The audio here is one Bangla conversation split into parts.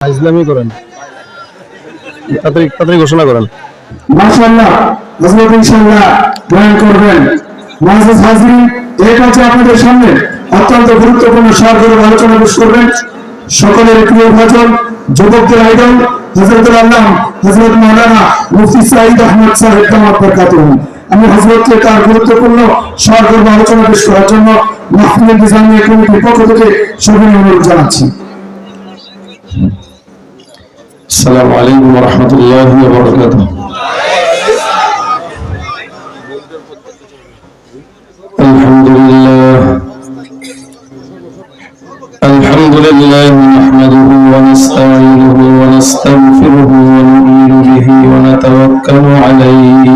ইসলামী করেন, তাড়াতাড়ি তাড়াতাড়ি ঘোষণা করেন। মাশাআল্লাহ, হযরত ইনশাআল্লাহ বয়ান করবেন। মুআজ্জাজ হাজরিন, এই কাছে আপনাদের সামনে অত্যন্ত গুরুত্বপূর্ণ সরকারের আলোচনা পেশ করবেন সকলের প্রিয় ভাজন, যুবকদের আইডল হযরতুল আল্লাহ হযরত মাওলানা মুফতি সাঈদ আহমদ সাহেব দামাত বরকাতুহু। আমি হযরতকে তার গুরুত্বপূর্ণ সরকারের আলোচনা পেশ করার জন্য মাহফিল ইনতিজামিয়া কমিটির পক্ষ থেকে সবিনয় অনুরোধ জানাচ্ছি। السلام عليكم ورحمة الله وبركاته. الحمد لله نحمده ونستعينه ونستغفره ونؤمن به ونتوكل عليه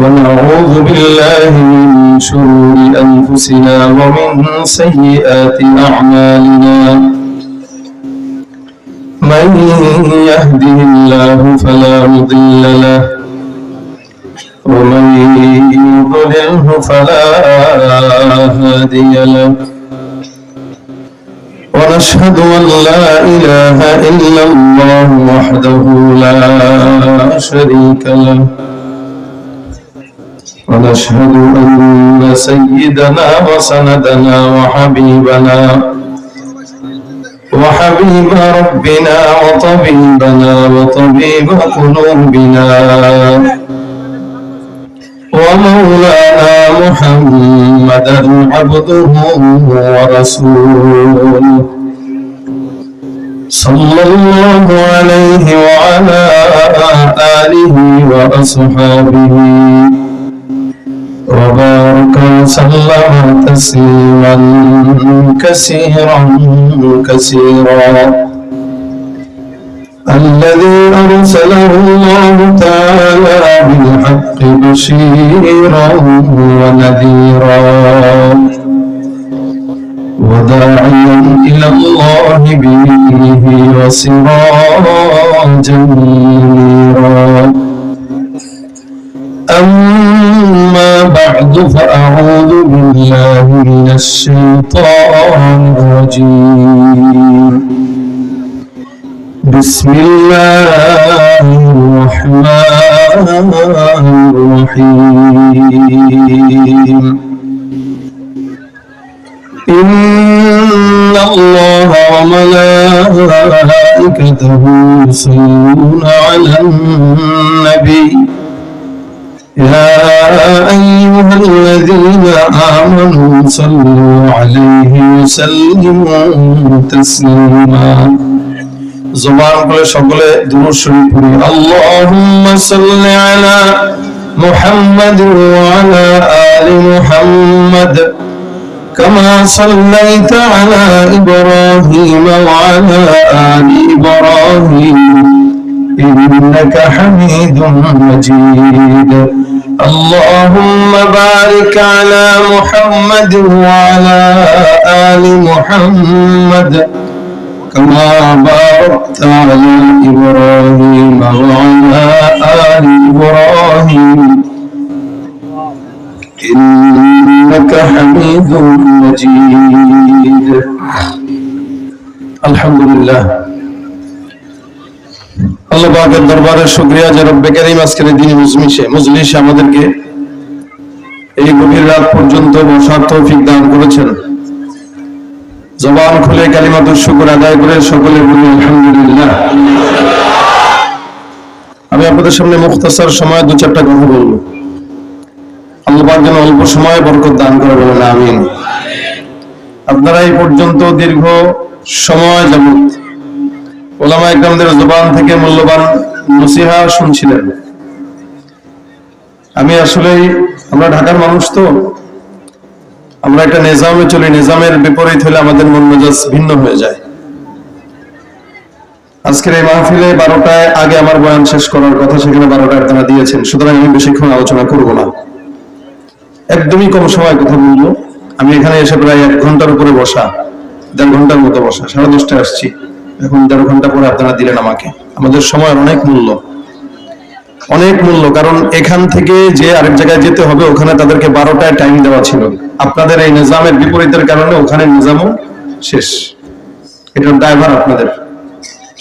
ونعوذ بالله من شرور أنفسنا ومن سيئات أعمالنا. من يهده الله فلا مضل له ومن يضلله فلا هادي له. ونشهد أن لا إله إلا الله وحده لا شريك له. ونشهد أن سيدنا وسندنا وحبيب ربنا وطبيبنا وطبيب قلوبنا ومولانا محمدا عبده ورسوله صلى الله عليه وعلى آله وأصحابه وبارك وسلم تسليما كثيرا الذي أرسله الله تعالى بالحق بشيرا ونذيرا وداعيا إلى الله بإذنه وسراجا منيرا. أما بعد فأعوذ بالله من الشيطان الرجيم. بسم الله الرحمن الرحيم. إن الله وملائكته يصلون على النبي يا أيها الذين آمنوا صلوا عليه وسلموا تسليما. زبان করে সকলে দুরূদ শরীফ পড়ি। আল্লাহুম্মা সাল্লি আলা মুহাম্মাদ ওয়া আলা আলি মুহাম্মাদ কামা সাল্লাইতা আলা ইব্রাহিম ওয়া আলা আলি ইব্রাহিম إنك حميد مجيد. اللهم بارك على محمد وعلى آل محمد كما باركت على إبراهيم وعلى آل إبراهيم إنك حميد مجيد. الحمد لله. আল্লাহ পাকের দরবারে শুকরিয়া যে রব্বে কারীম আজকের দিন মজলিসে আমাদেরকে এই গভীর রাত পর্যন্ত বসার তৌফিক দান করেছেন। জবান খুলে কালিমাতুশ শুকর আদায় করে সকলে বলি আলহামদুলিল্লাহ। আমি আপনাদের সামনে মুখতাসার সময় দু চারটা কথা বলবো। আল্লাহ পাক যেন অল্প সময়ে বরকত দান করে, বলেন আমিন। আপনারা এই পর্যন্ত দীর্ঘ সময় যাবত ওলামা ইকরামদের জবান থেকে মূল্যবান নসিহত শুনছিলেন। আমি আসলেই, আমরা ঢাকার মানুষ তো, আমরা একটা নিজামে চলি, নিজামের বিপরীত হলে আমাদের মন মেজাজ ভিন্ন হয়ে যায়। আজকের এই মাহফিলে 12টায় আগে আমার বয়ান শেষ করার কথা, সেখানে 12টায় আপনারা দিয়েছেন, সুতরাং আমি বেশিক্ষণ আলোচনা করব না, একদমই কম সময় কথা বলবো। আমি এখানে এসে প্রায় 1 ঘন্টার উপরে বসা, 1.5 ঘন্টার মতো বসা, 10:30টায় আসছি, এখন 1.5 ঘন্টা পরে আপনারা দিলেন আমাকে। আমাদের সময়ের অনেক মূল্য, কারণ এখান থেকে যে আরেক জায়গায় যেতে হবে, ওখানে তাদেরকে 12টায় টাইম দেওয়া ছিল। আপনাদের এই নিজামের বিপরীতের কারণে ওখানে নিজামও শেষ। এটার ড্রাইভার আপনাদের।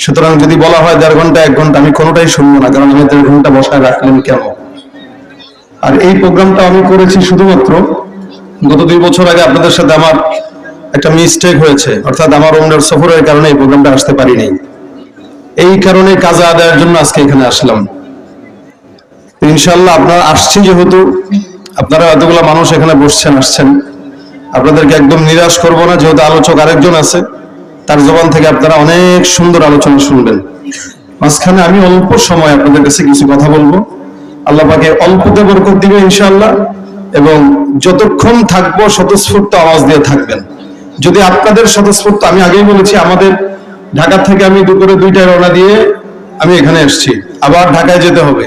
সুতরাং যদি বলা হয় 1.5 ঘন্টা 1 ঘন্টা, আমি কোনোটাই শুনবো না, কারণ আমি 1.5 ঘন্টা বসায় রাখলেন কেন? আর এই প্রোগ্রামটা আমি করেছি শুধুমাত্র গত 2 বছর আগে আপনাদের সাথে আমার একটা মিস্টেক হয়েছে, অর্থাৎ আমার ওমরার সফরের কারণে এই প্রোগ্রামটা আসতে পারিনি। এই কারণে কাজা আদায়ের জন্য আজকে এখানে আসলাম। ইনশাআল্লাহ আপনারা আসছি, যেহেতু আপনারা এতগুলো মানুষ এখানে বসছেন, আসছেন, আপনাদেরকে একদম নিরাশ করব না, যেহেতু আলোচক আরেকজন আছে, তার জবান থেকে আপনারা অনেক সুন্দর আলোচনা শুনবেন। মাঝখানে আমি অল্প সময় আপনাদের কাছে কিছু কথা বলবো। আল্লাহ পাকে অল্পতে বরকত দিবে ইনশাআল্লাহ, এবং যতক্ষণ থাকবো স্বতঃস্ফূর্ত আওয়াজ দিয়ে থাকবেন। যদি আপনাদের স্বতঃস্ফূর্ত, আমি আগেই বলেছি, আমাদের ঢাকা থেকে আমি দুপুরে 2টায় রওনা দিয়ে আমি এখানে এসেছি, আবার ঢাকায় যেতে হবে,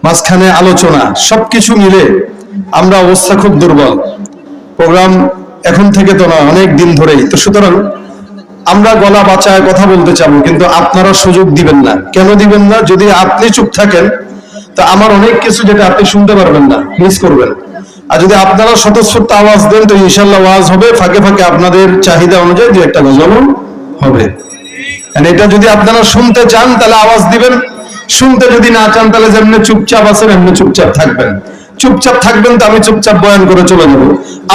মাঝখানে আলোচনা, সবকিছু মিলে আমরা অবস্থা খুব দুর্বল। প্রোগ্রাম এখন থেকে তো না, অনেক দিন ধরেই তো। সুতরাং আমরা গলা বাঁচায় কথা বলতে চাবো, কিন্তু আপনারা সুযোগ দিবেন না। কেন দিবেন না? যদি আপনি চুপ থাকেন তা আমার অনেক কিছু যেটা আপনি শুনতে পারবেন না, মিস করবেন। আর যদি আপনারা স্বতঃস্ফূর্ত আওয়াজ দেন তো ইনশাআল্লাহ ওয়াজ হবে, ফাঁকে ফাঁকে আপনাদের চাহিদা অনুযায়ী 2-1টা গজল হবে। এটা যদি আপনারা শুনতে চান তাহলে আওয়াজ দিবেন, শুনতে যদি না চান তাহলে যেমনি চুপচাপ আছেন এমনি চুপচাপ থাকবেন। চুপচাপ থাকবেন তো আমি চুপচাপ বয়ান করে চলে যাব,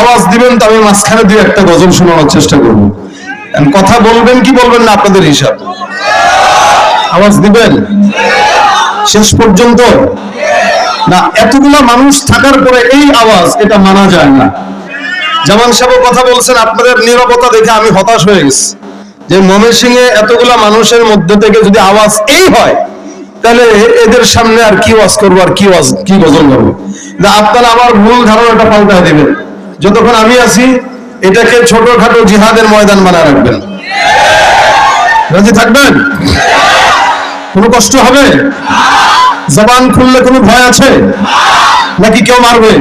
আওয়াজ দিবেন তো আমি মাঝখানে 2-1টা গজল শোনানোর চেষ্টা করব। কথা বলবেন কি বলবেন না আপনাদের হিসাব। আওয়াজ দিবেন শেষ পর্যন্ত না। এতগুলা মানুষ থাকার পরে এই আওয়াজ, এটা মানা যায় না। জামান সাহেব কথা বলছেন, আপনাদের নীরবতা দেখে আমি হতাশ হয়ে গেছি, যে ময়মনসিংহে এতগুলা মানুষের মধ্যে থেকে যদি আওয়াজ এই হয়, তাহলে এদের সামনে আর কি ওয়াজ করবো, আর কি গজল করবো? আপনারা আমার ভুল ধারণাটা পাল্টায় দিবেন। যতক্ষণ আমি আছি এটাকে ছোটখাটো জিহাদের ময়দান বানায় রাখবেন। রাজি থাকবেন? কোনো কষ্ট হবে? জবান খুললে কোনো ভয় আছে নাকি কেউ মারবে?